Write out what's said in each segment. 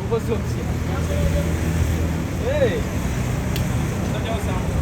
ukoze uti ndajya usanga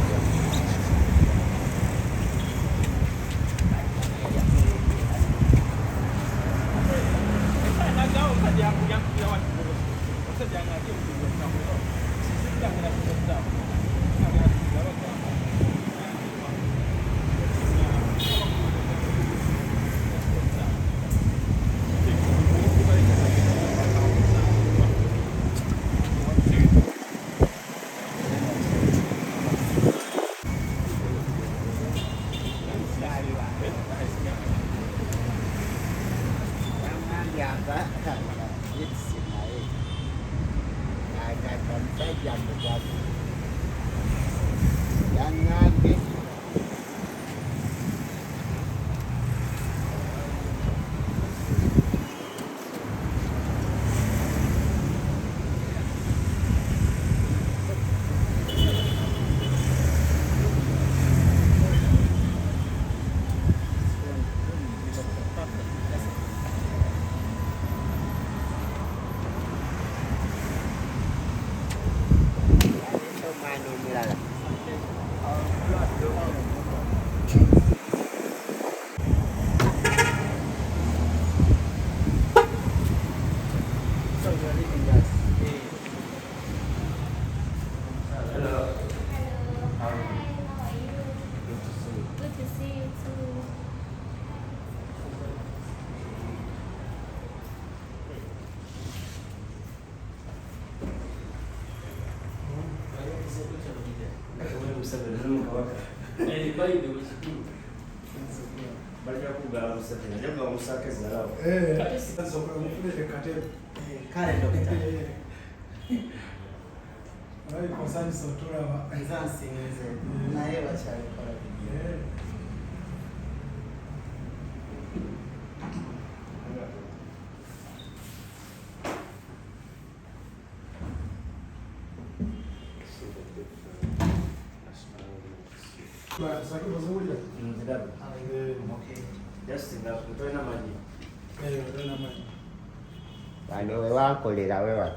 Bano we wakolera we wa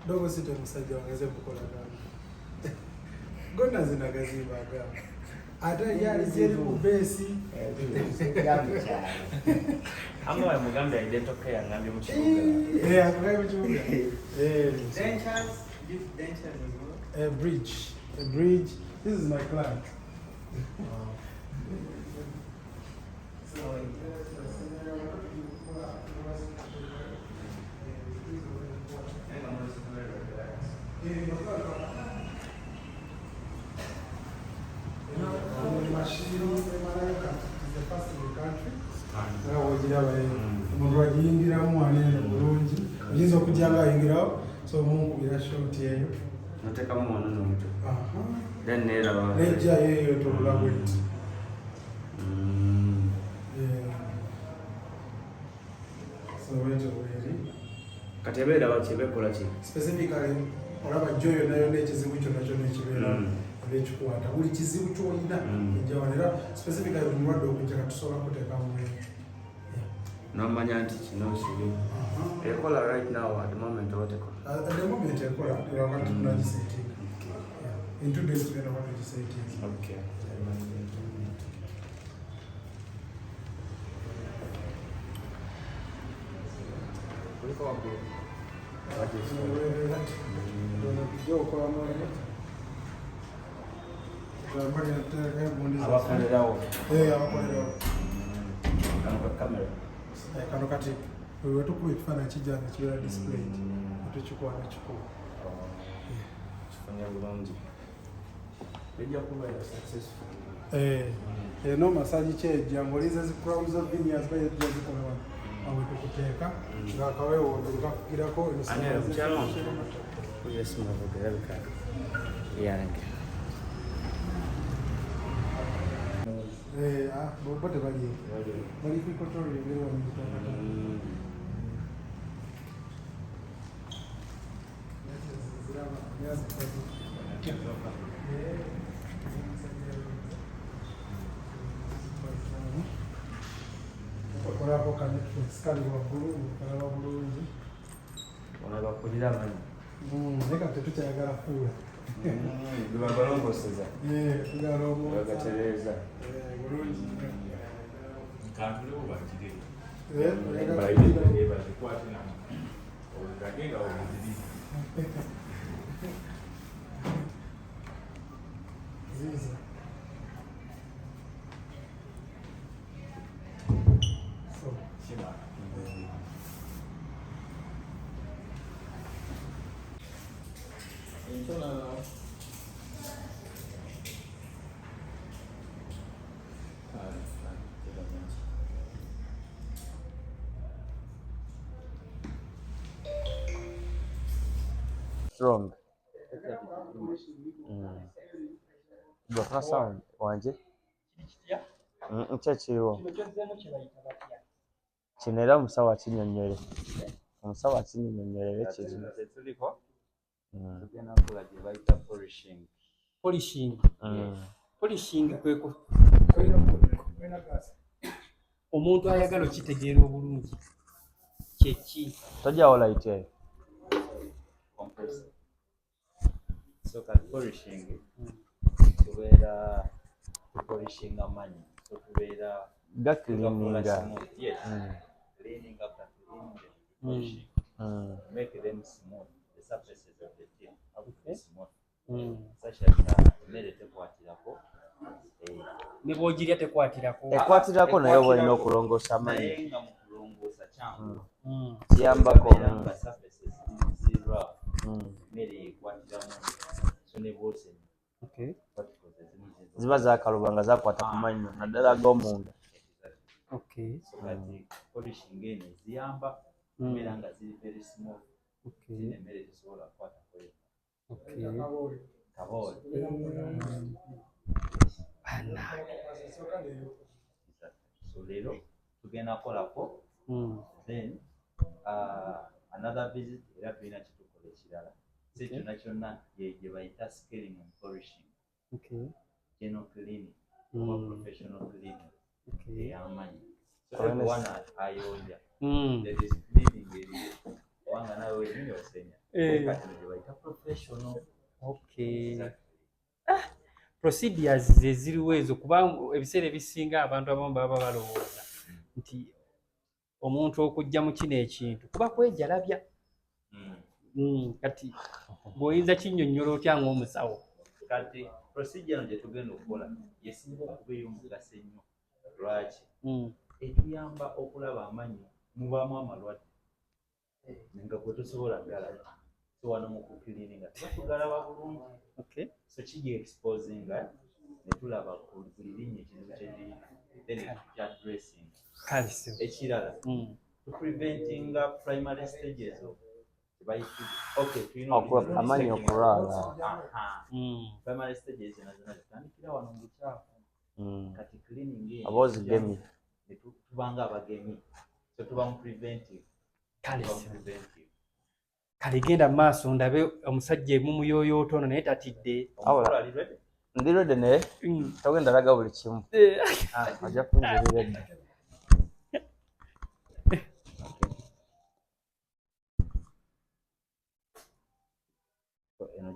dogo site musajja wangeze kukola gano gonna zinagazibaga ate yali ziri ku besi ama wa mugambe identity care ngambe mu kibuga akaye mu kibuga dentures give dentures as well a bridge. This is my client. Omuntu agiyingiramu anene bulungi oyinza okujjanga ayingirawo so omunkubira shoti eyo natekamu wano n'omuto then neeraba nejjayo eyo tobula bweti so bwetyo bweri kati ebeera kyebekola ki specifically olaba jjo yonna yonna ekizibu kyonna kyonna ekibeera ebekikwata buli kizibu kyolina ejjawa era specifically buli mulwadde okujja katusobola kuteekamu nomanya nti kino kibi ekola right now at the moment otekola at the moment ekola wakati tunagisetinga in 2 days tugenda kwatugisetinga okay kuliko waggulu abakolerawo abakolerawo kamera kano kati we tukuba ekifaananyi kijja nga kibeera display tukikuwa nekikuba kifunye bulungi ejja kubeera successful eno masaji kyejja ngaoliza zi crowns of veneers bajja zikola wano awe tukuteeka ngaakawewo tukakugirako mukyalo yesimavugerabika yange bo tebali bali kwikotori ebyewamuzitaka okolaako kanetflix kali waggulu kalaba bulungi bakulira amanyi. Naye kati tetukyayagala kuula. Babalongoseza. Tugala omuntu. Bagatereeza. Bulungi. Kantulewo bakire. Bazikwate namu. Olage nga obuziri. Ziiza. Kima. Strong. Gofuna sound wanje. Kyo kiriwo. Kino era omusawo akinyonnyole. Omusawo akinyonnyolere kiri. Tetuliko. Tugenda kukola gye bayita polishing. Polishing kweko omuntu ayagala okitegeera obulungi kyeki Tojjawo light eyo. Compressor. So kati polishing tubeera polishing amanyi. So tubeera Gakilininga. Yes. Cleaning after cleaning the polishing. Make them smooth. The surfaces of the tin have to be smooth. Such as emmere tekwatirako. ne bw'ogirya tekwatirako. Ekwatirako naye oba olina okulongoosa amanyi. Naye nga mu kulongoosa kyangu. Kiyambako. Nga surfaces zirwa. Emmere ekwatiramu. So ne bw'osenya. Particles ezimu Ziba zaakaluba nga zakwata ku mannyo naddala ag'omunda. So kati polishing eno ziyamba emmere nga ziri very smooth. Zino emmere zisobola kukwata kweyo. Kabooli. So leero tugenda kukolako. Then another visit era tulina kitukola ekirala. Si kyonna kyonna gye bayita scaling and polishing. General cleaning oba professional cleaning ey'amanyi. So everyone ayonja. There is cleaning eri kubanga nawe wenyini osenya. Kati gye bayita professional. Procedures ze ziriwo ezo kuba ebiseera ebisinga abantu abamu baba balowooza nti omuntu okujja mu kino ekintu kuba kwejalabya. Kati bw'oyinza kinnyonnyola otya ng'omusawo. Kati procedure eno gye tugenda okukola yesinga okuba ey'omugaso ennyo. Lwaki? Etuyamba okulaba amanyi mubaamu amalwadde nga gwe tosobola galaba. So wano mu kukiliininga tuba tugalaba bulungi. So kigi-exposinga ne tulaba ku buli linnya ekizibu kye liri. Then ekya dressing. Ekirala tupreventinga primary stages of amanyi okulwala. Primary stages nazina zitandikira wano mu bukyafu. Kati cleaning aba ozigemye. Tubanga abagemi. So tuba mu preventive. Kale genda mu maaso ndabe omusajja emumuyooyooto ono naye tatidde. Ndi ready naye togenda laga buli kimu. Ajja kunjirira edda.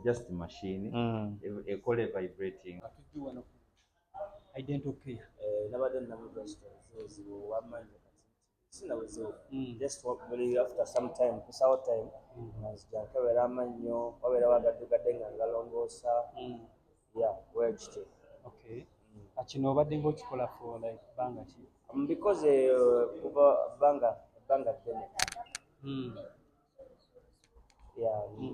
Just machine ekole vibrating. Identical care. Nabadde namuzibu wamanya sinabuzibu just really after some time kusawa time nazija nkebera amannyo wabeera wagaddugadde nga ngalongoosa wekiti. Kino obadde ng'okikola for like bbanga ki? Because kuva bbanga ddene.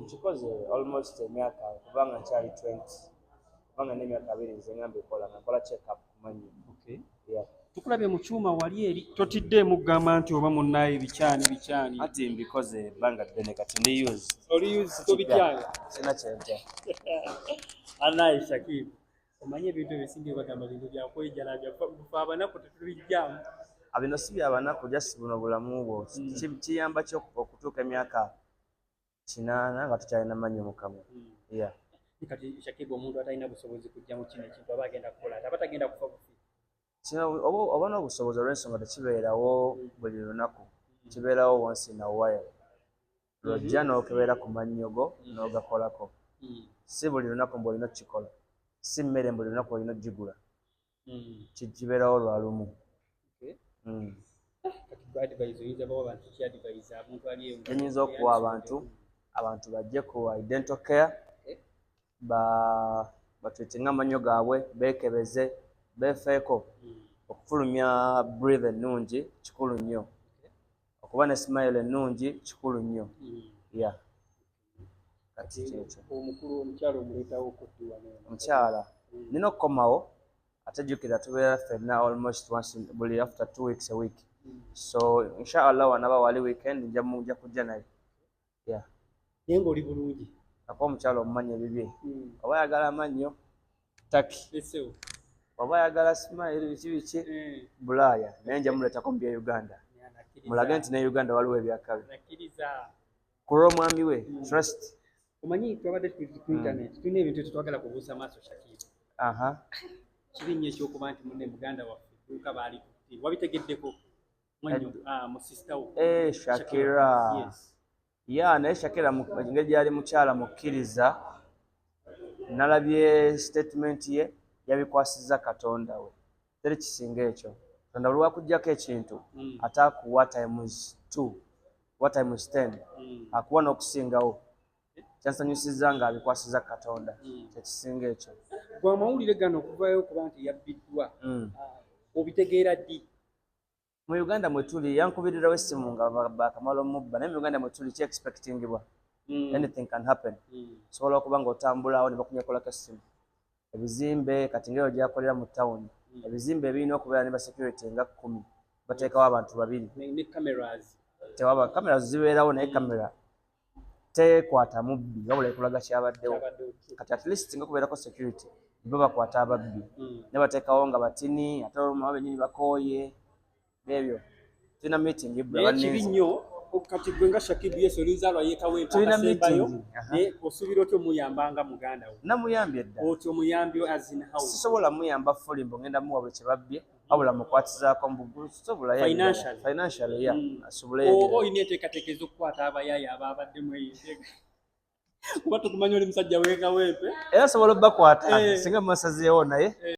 Kikoze almost emyaka kubanga nkyali 20 kubanga n'emyaka 2 nze ngamba ekola nakola check up kumanyi. Tukulabye mu kyuma wali eri totiddeemu kugamba nti oba munnaye bikyani ati mbikoze ebbanga ddene kati ndi use tobikyanga sina kyentya. Anayi Shakib omanye ebintu ebisinga bagamba bintu byakwejalabya abanaku tetubijjamu. Bino si byabanaku jasi buno bulamu bwo kiyamba kyo okutuuka emyaka 8 nga tukyalina manyi mukama. Kati Shakib omuntu atalina busobozi kujja mu kino ekintu aba agenda kukola aba tagenda kufa bufi. Oba n'obusobozi olw'ensonga tekibeerawo buli lunaku, kibeerawo once in a while. lwojja n'okebera ku mannyogo n'ogakolako. Si buli lunaku mbu olina okukikola, si mmere buli lunaku olina okugigula, kibeerawo lwa lumu. Enyinza okuwa abantu bajje ku dental care batwetinga amannyo gaabwe, beekebeze, beefeeko. Okufulumya breathe ennungi kikulu nnyo, okuba ne smile ennungi kikulu nnyo. Kati kyekyo omukyala nina okukomawo ate jjukira tubeera ffenna almost buli after 2 weeks a week, so inshallah wanaba wali weekend nja kujja naye. Naye ng'oli bulungi ako omukyala omumanya ebibye, oba ayagala amannyo taki, oba ayagala smile biki bulaaya, naye nja muleetako mu bya Uganda, mulage nti ne Uganda waliwo ebyakabi ku lw'omwami we trust. Omanyi twabadde ku internet tulina ebintu tetwagala kubuusa maaso Shakib. Kibi nnyo ekyokuba nti munne muganda waffe duuka baali wabitegeddeko mu sister wo Shakira. Naye Shakira engeri gyali mukyala mukkiriza, nalabye statement ye yabikwasizza Katonda we, teri kisinga ekyo. Katonda buli wakuggyako ekintu ate akuwa times 2 what times 10 akuwa n'okusingawo. Kyansanyusizza ng'abikwasizza Katonda, kyekisinga ekyo. Gwe amawulire gano okuvayo okuba nti yabbiddwa obitegeera ddi? Mu Uganda mwe tuli yankubirirawo essimu nga bakamala omubba, naye mu Uganda mwe tuli ki-expectingibwa, anything can happen. Osobola okuba ng'otambulawo ne bakunyakulako essimu. Ebizimbe kati ng'eyo gy'akolera mu tawuni, ebizimbe birina okubeera ne ba security nga 10, bateekawo abantu 2. Ne cameras tewaba cameras zibeerawo, naye camera tekwata mubbi wabula ekulaga kyabaddewo. Kati at least nga kubeerako security bo bakwata ababbi ne bateekawo nga batini ate olumala bennyini bakooye ebyo. Tulina meeting kibi nnyo kati gwe nga Shakib Yesu oluzaalwa yeekawempa akasembayo naye osuubira otyo omuyambanga muganda we. Namuyambye dda otyo omuyambi as in how sisobola muyamba fully mbu ngenda muwa buli kye babbye wabula mukwatizaako mbu sobola financially asobole olina enteekateeka ez'okukwata abayaayi ababaddemu eyo kuba tukumanya oli musajja weekawempe era asobola obbakwata singa mumasazeewo naye